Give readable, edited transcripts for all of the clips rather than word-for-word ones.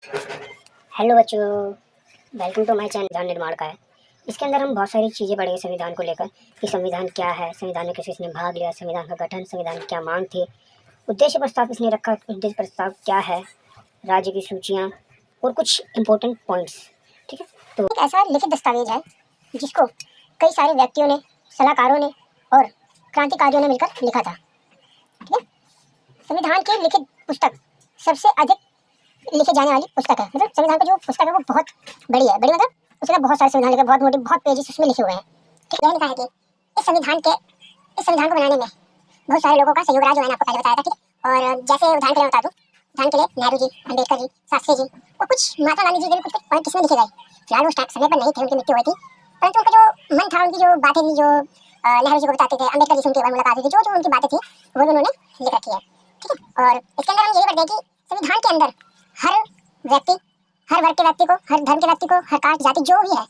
Hello बच्चों, welcome to my channel. संविधान निर्माण का है। इसके अंदर हम बहुत सारी चीज़ें पढ़ेंगे संविधान को लेकर कि संविधान क्या है, संविधान में किस किसने भाग लिया, संविधान का गठन, संविधान की क्या मांग थी, उद्देश्य प्रस्ताव किसने रखा, उद्देश्य प्रस्ताव क्या है, राज्य की सूचियाँ और कुछ इम्पोर्टेंट पॉइंट्स। ठीक है, तो एक ऐसा लिखित दस्तावेज है जिसको कई सारे व्यक्तियों ने, सलाहकारों ने और क्रांतिकारियों ने मिलकर लिखा था। ठीक है, संविधान की लिखित पुस्तक सबसे अधिक लिखे जाने वाली पुस्तक है। मतलब संविधान का जो पुस्तक है वो बहुत बड़ी है। बड़ी मतलब उसमें बहुत सारे संविधान लिखे, बहुत मोटे, बहुत पेजेस उसमें लिखे हुए हैं। ठीक है, लिखा है कि इस संविधान को बनाने में बहुत सारे लोगों का सहयोग रहा, जो मैंने आपको पहले बताया था। ठीक है, और जैसे उदाहरण के लिए बता दूं, उदाहरण के लिए नेहरू जी, अम्बेडकर जी, शास्त्री जी और कुछ महात्मा गांधी जी के भी कुछ पॉइंट इसमें लिखे गए। फिलहाल वो समय पर नहीं थे, उनकी मृत्यु हुई थी, परंतु उनका जो मन था, उनकी जो बातें थी, जो नेहरू जी को बताते थे, अम्बेडकर जी से उनकी मुलाकात थी, जो जो उनकी बातें थी वो उन्होंने लिख रखी है। ठीक है, और इसके अंदर हम यही पढ़ते हैं कि संविधान के अंदर हर व्यक्ति, हर वर्ग के व्यक्ति को, हर धर्म के व्यक्ति को, हर कास्ट जाति जो भी है,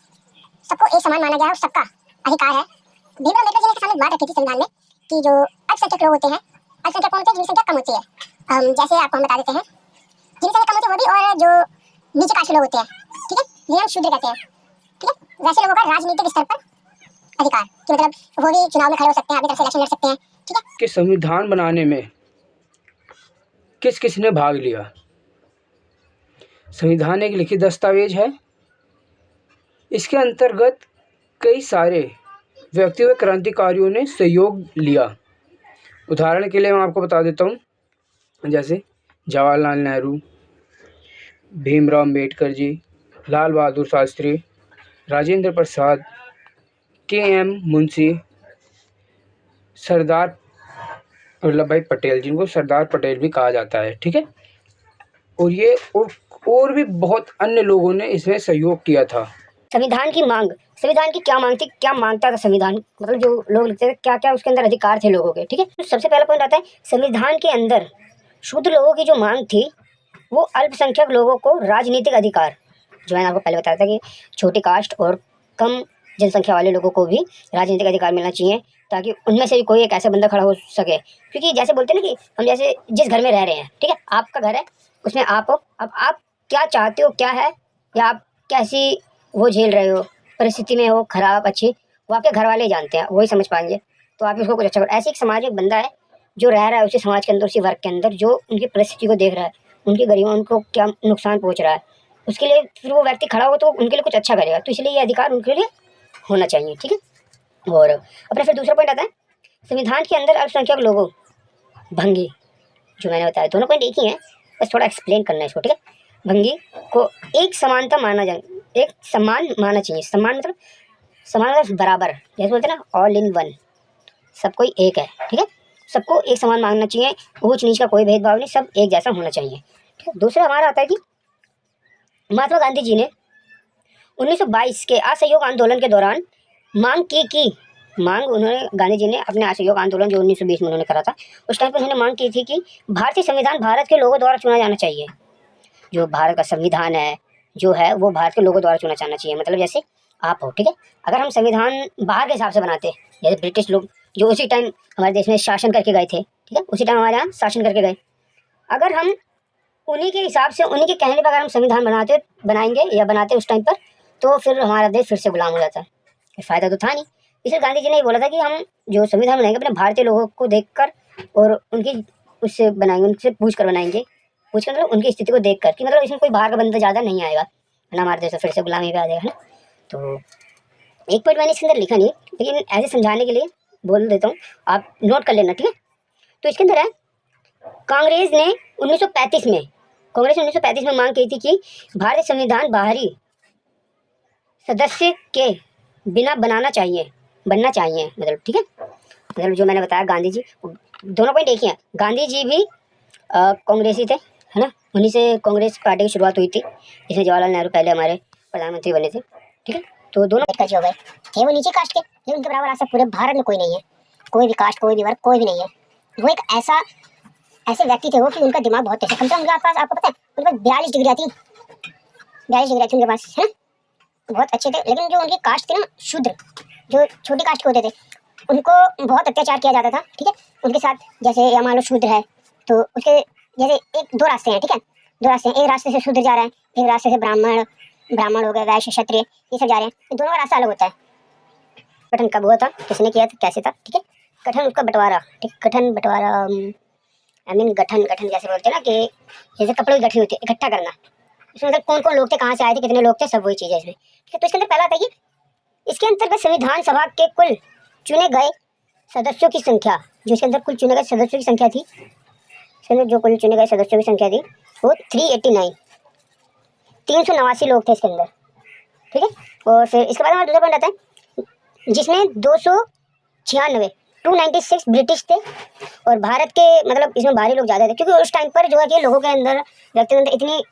सबको एक समान माना गया है और सबका अधिकार है। भीमराव अम्बेडकर जी ने सामने बात रखी थी संविधान में कि जो अल्पसंख्यक लोग होते हैं, अल्पसंख्यक कौन होते हैं, जिनकी संख्या कम होती है। जैसे आपको हम बता देते हैं, जिनकी संख्या कम होती है वो भी, और जो नीचे कास्ट के लोग होते हैं, ठीक है, जिन्हें हम शूद्र कहते हैं। ठीक है, वैसे लोगों का राजनीतिक स्तर पर अधिकार, कि मतलब वो भी चुनाव में खड़े हो सकते हैं, अपनी तरफ से इलेक्शन लड़ सकते हैं। ठीक है, कि संविधान बनाने में किस किस ने भाग लिया। संविधान एक लिखित दस्तावेज है। इसके अंतर्गत कई सारे व्यक्तियों व क्रांतिकारियों ने सहयोग लिया। उदाहरण के लिए मैं आपको बता देता हूँ, जैसे जवाहरलाल नेहरू, भीमराव अम्बेडकर जी, लाल बहादुर शास्त्री, राजेंद्र प्रसाद, के.एम. मुंशी, सरदार वल्लभ भाई पटेल, जिनको सरदार पटेल भी कहा जाता है। ठीक है, और ये और भी बहुत अन्य लोगों ने इसमें सहयोग किया था। संविधान की मांग, संविधान की क्या मांग थी, क्या मांगता था संविधान, मतलब जो लोग लिखते थे क्या क्या उसके अंदर अधिकार थे लोगों के। ठीक है, तो सबसे पहला पॉइंट आता है संविधान के अंदर शुद्ध लोगों की जो मांग थी वो अल्पसंख्यक लोगों को राजनीतिक अधिकार, जो मैंने आपको पहले बताया था कि छोटी कास्ट और कम जनसंख्या वाले लोगों को भी राजनीतिक अधिकार मिलना चाहिए, ताकि उनमें से भी कोई एक ऐसा बंदा खड़ा हो सके। क्योंकि जैसे बोलते हैं ना कि हम जैसे जिस घर में रह रहे हैं, ठीक है, आपका घर है, उसमें आप हो, अब आप क्या चाहते हो, क्या है, या आप कैसी वो झेल रहे हो, परिस्थिति में हो, खराब अच्छी, वो आपके घर वाले जानते हैं, वही समझ पाएंगे। तो आप उसको कुछ अच्छा करो। ऐसे एक समाज एक बंदा है जो रह रहा है उसी समाज के अंदर, उसी वर्ग के अंदर, जो उनकी परिस्थिति को देख रहा है, उनकी गरीबों, उनको क्या नुकसान पहुंच रहा है, उसके लिए फिर वो व्यक्ति खड़ा हो तो उनके लिए कुछ अच्छा करेगा। तो इसलिए ये अधिकार उनके लिए होना चाहिए। ठीक है, और अपना फिर दूसरा पॉइंट आता है संविधान के अंदर अल्पसंख्यक लोगों, भंगी, जो मैंने बताया, दोनों पॉइंट एक ही हैं, बस थोड़ा एक्सप्लेन करना है इसको। ठीक है, भंगी को एक समानता माना जाए, एक सम्मान मानना चाहिए। सम्मान मतलब, समान मतलब बराबर, जैसे बोलते हैं ना ऑल इन वन, सब कोई एक है। ठीक है, सबको एक समान मानना चाहिए, ऊंच नीच का कोई भेदभाव नहीं, सब एक जैसा होना चाहिए। ठीक है, दूसरा हमारा आता है कि महात्मा गांधी जी ने 1922 के असहयोग आंदोलन के दौरान मांग की मांग उन्होंने, गांधी जी ने अपने असहयोग आंदोलन जो 1920 में उन्होंने करा था, उस टाइम पर उन्होंने मांग की थी कि भारतीय संविधान भारत के लोगों द्वारा चुना जाना चाहिए। जो भारत का संविधान है जो है वो भारत के लोगों द्वारा चुना जाना चाहिए। मतलब जैसे आप हो, ठीक है, अगर हम संविधान बाहर के हिसाब से बनाते, जैसे ब्रिटिश लोग जो उसी टाइम हमारे देश में शासन करके गए थे, ठीक है, उसी टाइम हमारे यहाँ शासन करके गए, अगर हम उन्हीं के हिसाब से, उन्हीं के कहने पर अगर हम संविधान बनाएंगे या बनाते उस टाइम पर, तो फिर हमारा देश फिर से गुलाम हो जाता है, फ़ायदा तो था नहीं। इसलिए गांधी जी ने ये बोला था कि हम जो संविधान बनाएंगे अपने भारतीय लोगों को देखकर और उनकी उससे बनाएंगे, उनसे पूछ कर बनाएंगे, पूछ कर मतलब उनकी स्थिति को देख कर, कि मतलब इसमें कोई बाहर का बंदा ज़्यादा नहीं आएगा, है ना, हमारे देश में फिर से गुलामी पे आ जाएगा, है ना। तो एक पॉइंट मैंने इसके अंदर लिखा नहीं, लेकिन ऐसे समझाने के लिए बोल देता हूँ, आप नोट कर लेना। ठीक है, तो इसके अंदर है कांग्रेस ने 1935 में मांग की थी कि भारतीय संविधान बाहरी सदस्य के बिना बनना चाहिए, मतलब। ठीक है, मतलब जो मैंने बताया गांधी जी, दोनों पॉइंट एक ही हैं। गांधी जी भी कांग्रेसी थे, है ना, उन्हीं से कांग्रेस पार्टी की शुरुआत हुई थी, जिसमें जवाहरलाल नेहरू पहले हमारे प्रधानमंत्री बने थे। ठीक है, तो दोनों हो गए थे वो नीचे कास्ट के, लेकिन उनके बराबर आज तक पूरे भारत में कोई नहीं है, कोई भी कास्ट, कोई भी वर्ग, कोई भी नहीं है। वो एक ऐसे व्यक्ति थे वो कि उनका दिमाग बहुत तेज है। कम से कम उनके पास, आपको पता है, उनके पास 42 डिग्री आती, 42 डिग्री आती उनके पास, है ना, बहुत अच्छे थे। लेकिन जो उनकी कास्ट थी ना, शूद्र, जो छोटी कास्ट के होते थे, उनको बहुत अत्याचार किया जाता था। ठीक है, उनके साथ जैसे या मान लो शूद्र है तो उसके जैसे एक दो रास्ते हैं। ठीक है, दो रास्ते हैं, एक रास्ते से शूद्र जा रहा है, एक रास्ते से ब्राह्मण हो गए, वैश्य, क्षत्रिय, ये सब जा रहे हैं। इन दोनों का रास्ता अलग होता है। गठन कब हुआ था, किसने किया था, कैसे था, ठीक है। गठन उसका बंटवारा, ठीक, गठन बंटवारा, गठन जैसे बोलते हैं ना कि जैसे कपड़ों की गठरी होती है, इकट्ठा करना। इसमें मतलब कौन कौन लोग थे, कहाँ से आए थे, कितने लोग थे, सब वही चीज़ है इसमें, ठीक है। तो इसके अंदर पहला आता है कि इसके अंतर्गत संविधान सभा के कुल चुने गए सदस्यों की संख्या, जो इसके अंदर कुल चुने गए सदस्यों की संख्या थी, इसके अंदर जो कुल चुने गए सदस्यों की संख्या थी वो 389, 389 लोग थे इसके अंदर, ठीक है। और फिर इसके बाद हमारा दूसरा पॉइंट आता है जिसमें 296 ब्रिटिश थे और भारत के, मतलब इसमें बाहरी लोग ज़्यादा थे, क्योंकि उस टाइम पर जो है कि लोगों के अंदर, व्यक्तियों के अंदर इतनी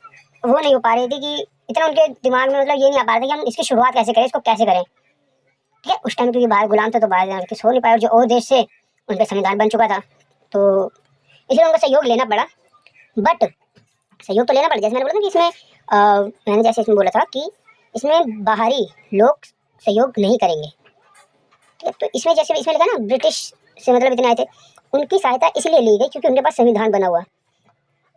वो नहीं हो पा रही थी कि इतना उनके दिमाग में मतलब ये नहीं आ पा रहा था कि हम इसकी शुरुआत कैसे करें, इसको कैसे करें, ठीक है। उस टाइम क्योंकि बाहर गुलाम थे तो बाहर किस हो नहीं पाया, और जो और देश से उन पर संविधान बन चुका था, तो इसलिए उनका सहयोग लेना पड़ा। बट सहयोग तो लेना पड़ा, जैसे मैंने बोला था कि इसमें मैंने जैसे इसमें बोला था कि इसमें बाहरी लोग सहयोग नहीं करेंगे, ठीक है। तो इसमें जैसे इसमें लिखा ना ब्रिटिश से मतलब इतने आए थे, उनकी सहायता इसलिए ली गई क्योंकि उनके पास संविधान बना हुआ,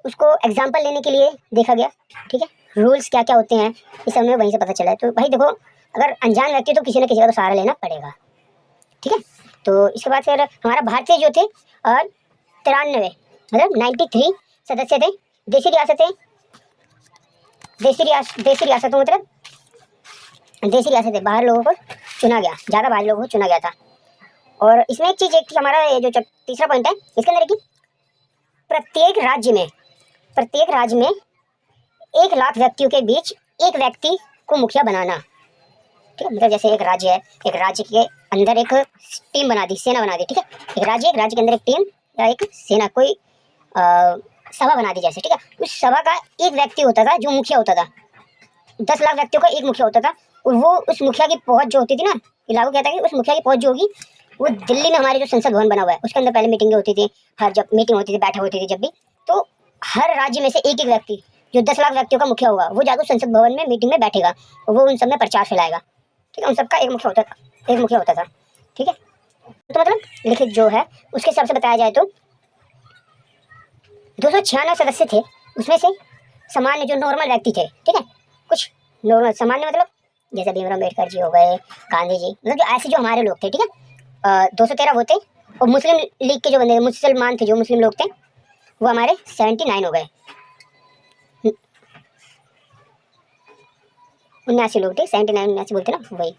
उसको एग्जाम्पल लेने के लिए देखा गया, ठीक है। रूल्स क्या क्या होते हैं इस समय वहीं से पता चला है। तो भाई देखो, अगर अनजान व्यक्ति तो किसी न किसी का तो सहारा लेना पड़ेगा, ठीक है। तो इसके बाद फिर हमारा भारतीय जो थे और 93 मतलब 93 सदस्य थे। देशी रियासतें, देशी रियासतों मतलब देशी रियासतें, बाहर लोगों को चुना गया, ज़्यादा बाहर लोगों को चुना गया था। और इसमें एक चीज़ एक हमारा ये जो तीसरा पॉइंट है इसके अंदर है कि प्रत्येक राज्य में 1 लाख व्यक्तियों के बीच एक व्यक्ति को मुखिया बनाना, ठीक है। मतलब जैसे एक राज्य है, एक राज्य के अंदर एक टीम बना दी, सेना बना दी, ठीक है। एक राज्य के अंदर एक टीम या एक सेना, कोई सभा बना दी जैसे, ठीक है। उस सभा का एक व्यक्ति होता था जो मुखिया होता था। 10 लाख व्यक्तियों का एक मुखिया होता था, और वो उस मुखिया की पहुंच जो होती थी ना, लागू कहता है कि उस मुखिया की पहुंच जो होगी वो दिल्ली में हमारे जो संसद भवन बना हुआ है उसके अंदर पहले मीटिंगें होती थी, हर जब मीटिंग होती थी, बैठक होती थी जब भी, तो हर राज्य में से एक व्यक्ति जो 10 लाख व्यक्तियों का मुखिया होगा वो जाकर संसद भवन में मीटिंग में बैठेगा और वो उन सब में प्रचार फैलाएगा, ठीक है। उन सबका एक मुखिया होता था, ठीक है। तो मतलब लिखित जो है उसके हिसाब से बताया जाए तो 296 सदस्य थे, उसमें से सामान्य जो नॉर्मल व्यक्ति थे, ठीक है, कुछ नॉर्मल सामान्य मतलब जैसे भीमराव अम्बेडकर जी हो गए, गांधी जी, मतलब जो ऐसे जो हमारे लोग थे, ठीक है, 213 वो थे। और मुस्लिम लीग के जो बंदे मुसलमान थे, जो मुस्लिम लोग थे वो हमारे 79 हो गए, 79 लोग थे, 79 79 बोलते ना वही,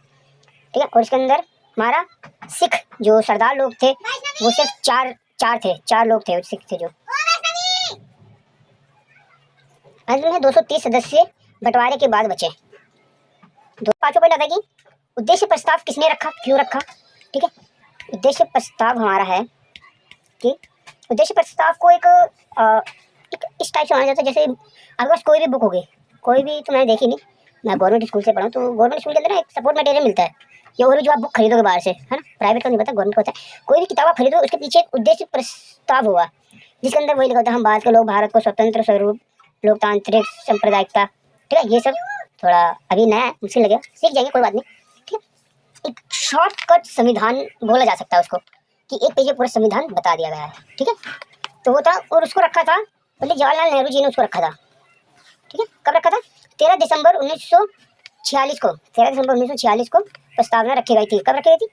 ठीक है। और इसके अंदर हमारा सिख जो सरदार लोग थे वो सिर्फ चार लोग थे सिख थे जो। अंत में 230 सदस्य बंटवारे के बाद बचे। पांचों पॉइंट आता है कि उद्देश्य प्रस्ताव किसने रखा, क्यों रखा, ठीक है। उद्देश्य प्रस्ताव हमारा है कि उद्देश्य प्रस्ताव को एक इस टाइप से माना जाता है जैसे आपके पास कोई भी बुक होगी, कोई भी, तो मैंने देखी नहीं, मैं गवर्नमेंट स्कूल से पढ़ा हूँ, तो गवर्नमेंट स्कूल के अंदर ना एक सपोर्ट मटेरियल मिलता है, या और जो आप बुक खरीदोगे बाहर से, है ना, प्राइवेट का नहीं पता, गवर्नमेंट का होता है। कोई भी किताब आप खरीदो उसके पीछे एक उद्देश्य प्रस्ताव होगा जिसके अंदर वही लिखा होता है, हम भारत के लोग भारत को स्वतंत्र स्वरूप लोकतांत्रिक सांप्रदायिकता, ठीक है। ये सब थोड़ा अभी नया है, मुश्किल लगेगा, सीख जाएंगे, कोई बात नहीं, ठीक है। एक शॉर्टकट संविधान बोला जा सकता है उसको, कि एक पेज में पूरा संविधान बता दिया गया है, ठीक है। तो वो था, और उसको रखा था पंडित जवाहरलाल नेहरू जी ने उसको रखा था, ठीक है। कब रखा था? 13 दिसंबर 1946 को, 13 दिसंबर 1946 को प्रस्तावना रखी गई थी। कब रखी गई थी?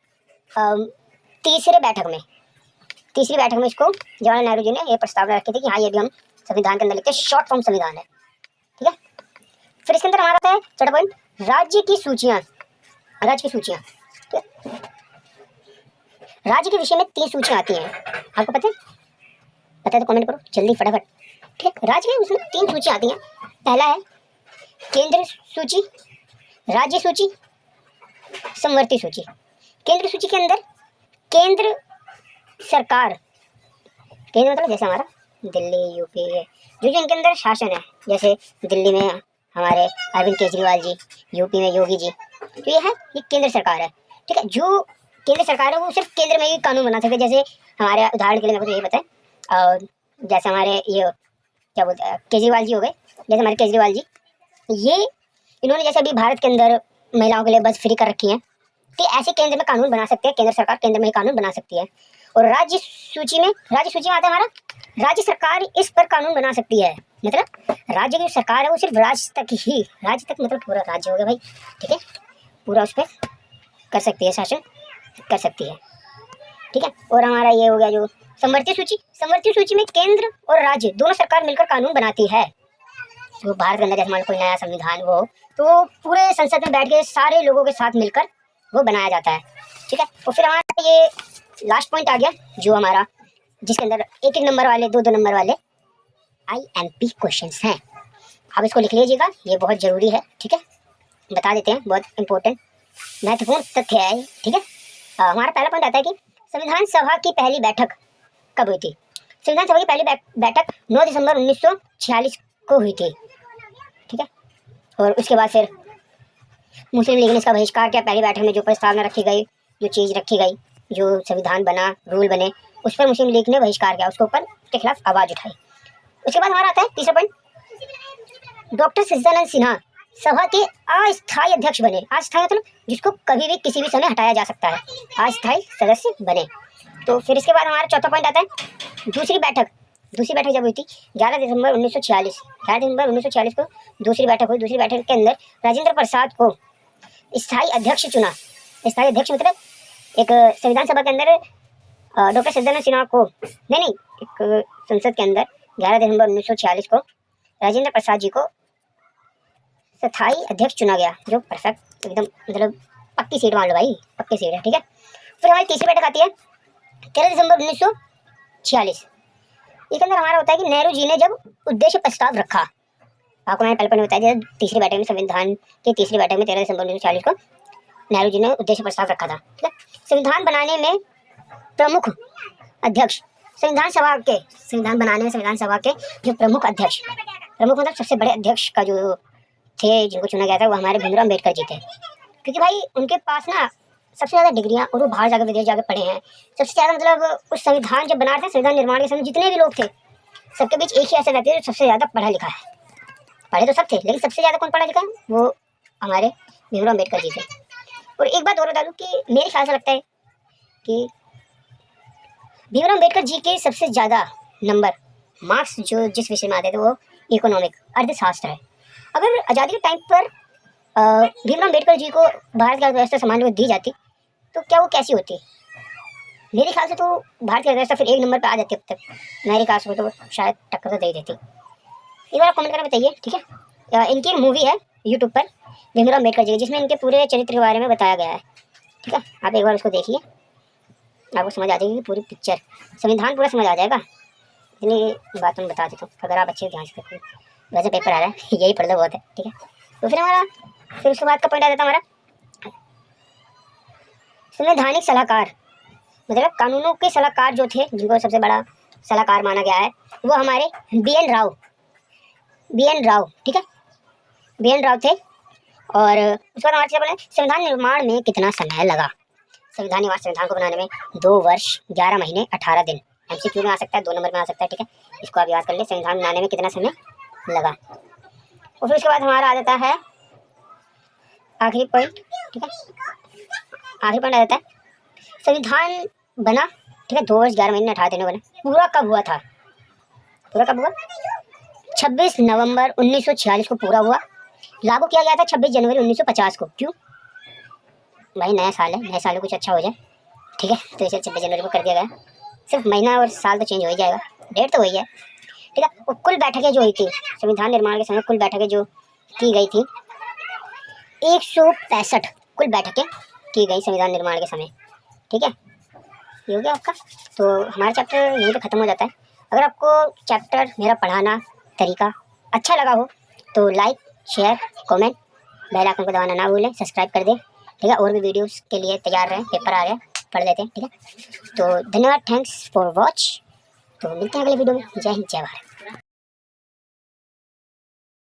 तीसरी बैठक में इसको जवाहरलाल नेहरू जी ने ये प्रस्तावना रखी थी कि हाँ ये भी हम संविधान के अंदर लिखते हैं, शॉर्ट फॉर्म संविधान है, ठीक है। फिर इसके अंदर हमारा आता है चौथा पॉइंट, राज्य की सूचियाँ, ठीक है। राज्य के विषय में 3 सूचियाँ आती हैं, आपको पता है तो कमेंट करो जल्दी फटाफट, ठीक है। राज्य के उसमें 3 सूचियाँ आती हैं। पहला है केंद्र सूची, राज्य सूची, समवर्ती सूची। केंद्र सूची के अंदर केंद्र सरकार, केंद्र मतलब जैसे हमारा दिल्ली, यूपी, जो इनके अंदर शासन है, जैसे दिल्ली में हमारे अरविंद केजरीवाल जी, यूपी में योगी जी, तो ये केंद्र सरकार है, ठीक है। जो केंद्र सरकार है वो सिर्फ केंद्र में ही कानून बना सकते, जैसे हमारे उदाहरण के लिए मेरे को यही पता है, और जैसे हमारे ये क्या बोलते हैं केजरीवाल जी हो गए, जैसे हमारे केजरीवाल जी, ये इन्होंने जैसे अभी भारत के अंदर महिलाओं के लिए बस फ्री कर रखी है, तो ऐसे केंद्र में कानून बना सकते हैं, केंद्र सरकार केंद्र में ही कानून बना सकती है। और राज्य सूची में आता है हमारा, राज्य सरकार इस पर कानून बना सकती है, मतलब राज्य की जो सरकार है वो सिर्फ राज्य तक मतलब पूरा राज्य हो गया भाई, ठीक है, पूरा उस पर कर सकती है, शासन कर सकती है, ठीक है। और हमारा ये हो गया जो समवर्ती सूची में केंद्र और राज्य दोनों सरकार मिलकर कानून बनाती है। तो भारत के अंदर जैसे मान लो कोई नया संविधान हो तो पूरे संसद में बैठ के सारे लोगों के साथ मिलकर वो बनाया जाता है, ठीक है। और फिर हमारा ये लास्ट पॉइंट आ गया जो हमारा जिसके अंदर एक नंबर वाले दो नंबर वाले IMP क्वेश्चंस हैं। आप इसको लिख लीजिएगा, ये बहुत ज़रूरी है, ठीक है। बता देते हैं, बहुत इंपॉर्टेंट महत्वपूर्ण तथ्य है, ठीक है। हमारा पहला पॉइंट आता है कि संविधान सभा की पहली बैठक कब हुई थी। संविधान सभा की पहली बैठक 9 दिसंबर 1946 को हुई थी, ठीक है। और उसके बाद फिर मुस्लिम लीग ने इसका बहिष्कार किया। पहली बैठक में जो प्रस्तावना रखी गई, जो चीज़ रखी गई, जो संविधान बना, रूल बने, उस पर मुस्लिम लीग ने बहिष्कार किया, उसके ऊपर के खिलाफ आवाज़ उठाई। उसके बाद हमारा आता है तीसरा पॉइंट, डॉक्टर सच्चिदानंद सिन्हा सभा के अस्थायी अध्यक्ष बने। अस्थायी मतलब जिसको कभी भी किसी भी समय हटाया जा सकता है, अस्थायी सदस्य बने। तो फिर इसके बाद हमारा चौथा पॉइंट आता है दूसरी बैठक जब हुई थी 11 दिसंबर 1946। 11 दिसंबर 1946 को दूसरी बैठक हुई। दूसरी बैठक के अंदर राजेंद्र प्रसाद को स्थायी अध्यक्ष चुना। स्थायी अध्यक्ष मतलब एक संविधान सभा के अंदर डॉक्टर सच्चिदानंद सिन्हा को नहीं एक संसद के अंदर 11 दिसंबर 1946 को राजेंद्र प्रसाद जी को स्थायी अध्यक्ष चुना गया, जो परफेक्ट एकदम मतलब पक्की सीट मान लो भाई, पक्की सीट है, ठीक है। फिर हमारी तीसरी बैठक आती है 13 दिसंबर 1946। इसके अंदर हमारा होता है कि नेहरू जी ने जब उद्देश्य प्रस्ताव रखा, आपको मैंने पहले बताया जब तीसरी बैठक में संविधान की तीसरी बैठक में 13 दिसंबर 1946 को नेहरू जी ने उद्देश्य प्रस्ताव रखा था, ठीक है। संविधान बनाने में प्रमुख अध्यक्ष संविधान बनाने में संविधान सभा के जो प्रमुख मतलब सबसे बड़े अध्यक्ष का जो थे जिनको चुना गया था वो हमारे भीमराव अम्बेडकर जी थे, क्योंकि भाई उनके पास ना सबसे ज़्यादा डिग्रियाँ और वो बाहर जाकर विदेश जाकर पढ़े हैं। सबसे ज़्यादा मतलब उस संविधान जब बना रहे थे, संविधान निर्माण के समय जितने भी लोग थे सबके बीच एक ही ऐसा रहते थे जो सबसे ज़्यादा पढ़ा लिखा है। पढ़े तो सब थे लेकिन सबसे ज़्यादा कौन पढ़ा लिखा है, वो हमारे भीमराव अम्बेडकर जी थे। और एक बात और बता दूँ कि मेरे ख्याल से लगता है कि भीमराव अम्बेडकर जी के सबसे ज़्यादा नंबर मार्क्स जो जिस विषय में आते थे वो इकोनॉमिक अर्थशास्त्र है। अगर आज़ादी के टाइम पर भीमराव अम्बेडकर जी को भारत की अर्थव्यवस्था संभालने को दी जाती तो क्या वो कैसी होती। मेरे ख्याल से तो भारत की अर्थव्यवस्था फिर एक नंबर पे आ जाती। अब तक मेरे ख्याल से तो शायद टक्कर तो दे देती। एक बार कमेंट करके बताइए, ठीक है। इनकी एक मूवी है यूट्यूब पर भीमराव अम्बेडकर जी जिसमें इनके पूरे चरित्र के बारे में बताया गया है, ठीक है। आप एक बार उसको देखिए, आपको समझ आ जाएगी पूरी पिक्चर, संविधान पूरा समझ आ जाएगा। इतनी बात मैं बता देता हूँ अगर आप अच्छे ध्यान से देखो। वैसे पेपर आ रहा है यही पढ़ लो बहुत है, ठीक है। तो फिर उसके बाद का पॉइंट आ जाता है हमारा संवैधानिक सलाहकार, मतलब कानूनों के सलाहकार जो थे जिनको सबसे बड़ा सलाहकार माना गया है वो हमारे BN राव, ठीक है, BN राव थे। और उसके बाद हमारे बोले संविधान निर्माण में कितना समय लगा। संविधान को बनाने में 2 वर्ष 11 महीने 18 दिन। MCQ में आ सकता है, 2 नंबर में आ सकता है, ठीक है। इसको आप याद कर ले, संविधान बनाने में कितना समय लगा। और फिर उसके बाद हमारा आ जाता है आखिरी पॉइंट, ठीक है। आखिरी पॉइंट आ जाता है संविधान बना, ठीक है, 2 वर्ष 11 महीने 18 दिन में बना। पूरा कब हुआ? 26 नवंबर 1946 को पूरा हुआ। लागू किया गया था 26 जनवरी 1950 को। क्यों भाई, नया साल है, नए साल में कुछ अच्छा हो जाए, ठीक है, तो इसे 26 जनवरी को कर दिया गया। सिर्फ महीना और साल तो चेंज हो ही जाएगा, डेट तो वही है, ठीक है। और कुल बैठकें जो हुई थी संविधान निर्माण के समय, कुल बैठकें जो की गई थी 165 कुल बैठकें की गई संविधान निर्माण के समय, ठीक है। ये हो गया आपका। तो हमारा चैप्टर यहीं पे ख़त्म हो जाता है। अगर आपको चैप्टर मेरा पढ़ाना तरीका अच्छा लगा हो तो like, share, comment, bell icon को दबाना ना भूलें, सब्सक्राइब कर दें, ठीक है। और भी वीडियोस के लिए तैयार रहें, पेपर आ रहे हैं, पढ़ लेते हैं, ठीक है। तो धन्यवाद, थैंक्स फॉर वॉच। तो मिलते हैं अगले वीडियो में। जय हिंद, जय भारत।